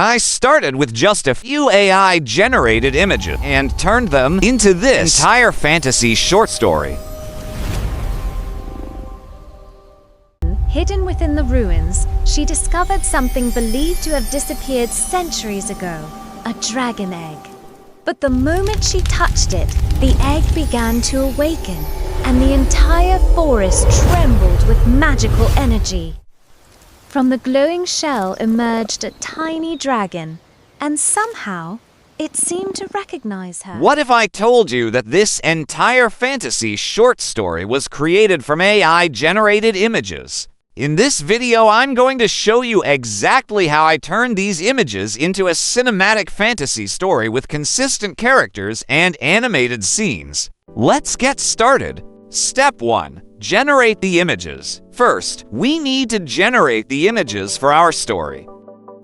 I started with just a few AI-generated images and turned them into this entire fantasy short story. Hidden within the ruins, she discovered something believed to have disappeared centuries ago, a dragon egg. But the moment she touched it, the egg began to awaken, and the entire forest trembled with magical energy. From the glowing shell emerged a tiny dragon, and somehow, it seemed to recognize her. What if I told you that this entire fantasy short story was created from AI-generated images? In this video, I'm going to show you exactly how I turned these images into a cinematic fantasy story with consistent characters and animated scenes. Let's get started. Step 1. Generate the images. First, we need to generate the images for our story.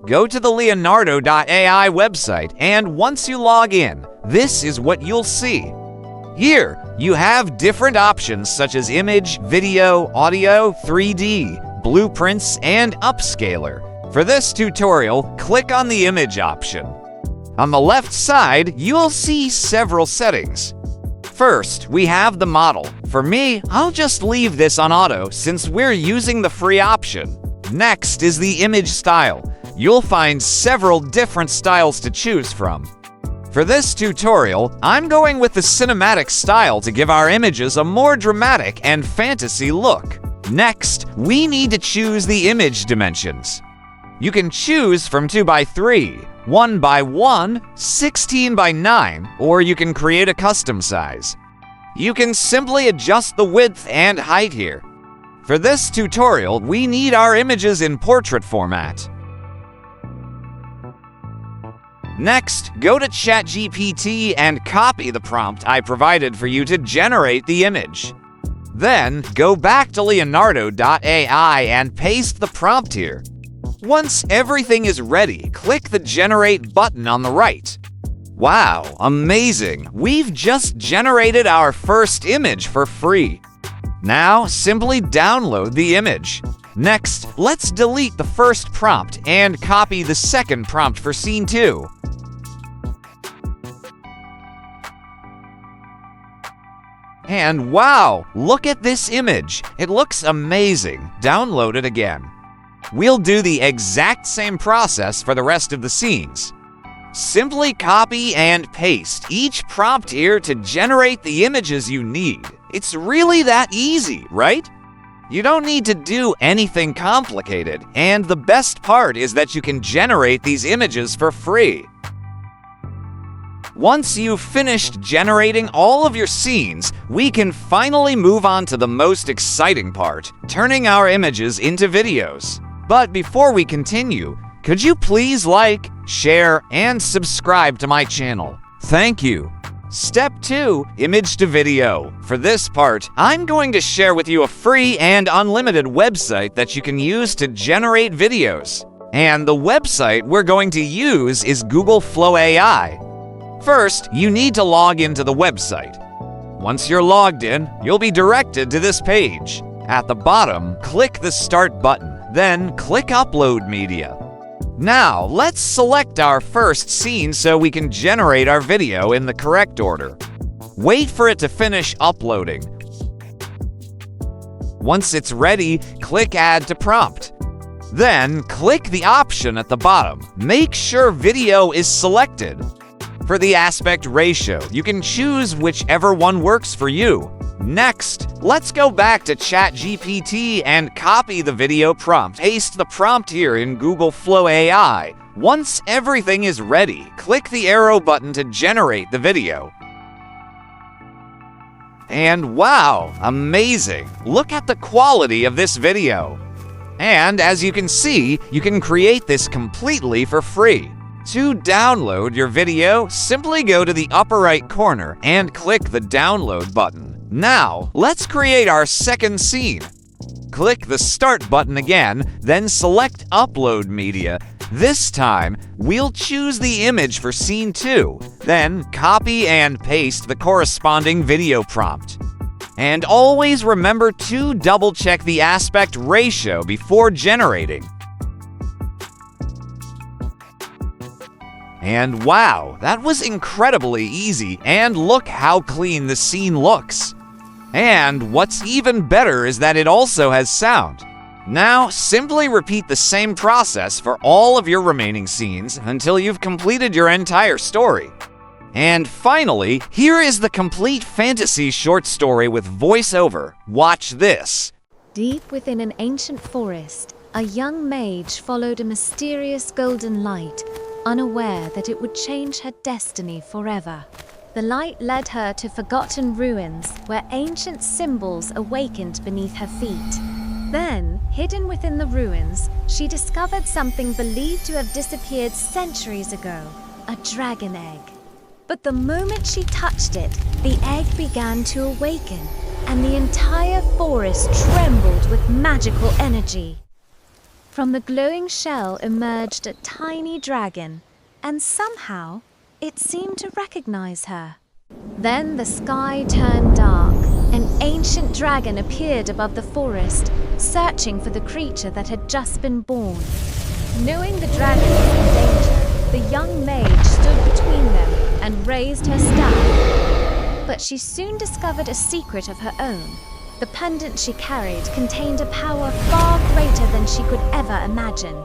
Go to the Leonardo.ai website, and once you log in, this is what you'll see. Here, you have different options such as image, video, audio, 3D, blueprints, and upscaler. For this tutorial, click on the image option. On the left side, you'll see several settings. First, we have the model. For me, I'll just leave this on auto since we're using the free option. Next is the image style. You'll find several different styles to choose from. For this tutorial, I'm going with the cinematic style to give our images a more dramatic and fantasy look. Next, we need to choose the image dimensions. You can choose from 2x3, 1x1, 16x9, or you can create a custom size. You can simply adjust the width and height here. For this tutorial, we need our images in portrait format. Next, go to ChatGPT and copy the prompt I provided for you to generate the image. Then, go back to Leonardo.ai and paste the prompt here. Once everything is ready, click the Generate button on the right. Wow, amazing! We've just generated our first image for free. Now, simply download the image. Next, let's delete the first prompt and copy the second prompt for scene 2. And wow, look at this image. It looks amazing. Download it again. We'll do the exact same process for the rest of the scenes. Simply copy and paste each prompt here to generate the images you need. It's really that easy, right? You don't need to do anything complicated, and the best part is that you can generate these images for free. Once you've finished generating all of your scenes, we can finally move on to the most exciting part, turning our images into videos. But before we continue, could you please like, share, and subscribe to my channel? Thank you. Step 2, image to video. For this part, I'm going to share with you a free and unlimited website that you can use to generate videos. And the website we're going to use is Google Flow AI. First, you need to log into the website. Once you're logged in, you'll be directed to this page. At the bottom, click the Start button, then click Upload Media. Now, let's select our first scene so we can generate our video in the correct order. Wait for it to finish uploading. Once it's ready, click Add to Prompt. Then, click the option at the bottom. Make sure video is selected. For the aspect ratio, you can choose whichever one works for you. Next, let's go back to ChatGPT and copy the video prompt. Paste the prompt here in Google Flow AI. Once everything is ready, click the arrow button to generate the video. And wow, amazing! Look at the quality of this video. And as you can see, you can create this completely for free. To download your video, simply go to the upper right corner and click the download button. Now, let's create our second scene. Click the Start button again, then select Upload Media. This time, we'll choose the image for scene 2, then copy and paste the corresponding video prompt. And always remember to double-check the aspect ratio before generating. And wow, that was incredibly easy, and look how clean the scene looks. And what's even better is that it also has sound. Now, simply repeat the same process for all of your remaining scenes until you've completed your entire story. And finally, here is the complete fantasy short story with voiceover. Watch this. Deep within an ancient forest, a young mage followed a mysterious golden light, unaware that it would change her destiny forever. The light led her to forgotten ruins where ancient symbols awakened beneath her feet. Then, hidden within the ruins, she discovered something believed to have disappeared centuries ago, a dragon egg. But the moment she touched it, the egg began to awaken, and the entire forest trembled with magical energy. From the glowing shell emerged a tiny dragon, and somehow, it seemed to recognize her. Then the sky turned dark. An ancient dragon appeared above the forest, searching for the creature that had just been born. Knowing the dragon was in danger, the young mage stood between them and raised her staff. But she soon discovered a secret of her own. The pendant she carried contained a power far greater than she could ever imagine.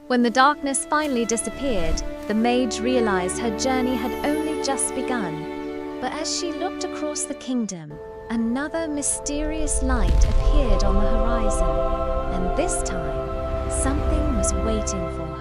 When the darkness finally disappeared, the mage realized her journey had only just begun. But as she looked across the kingdom, another mysterious light appeared on the horizon, and this time, something was waiting for her.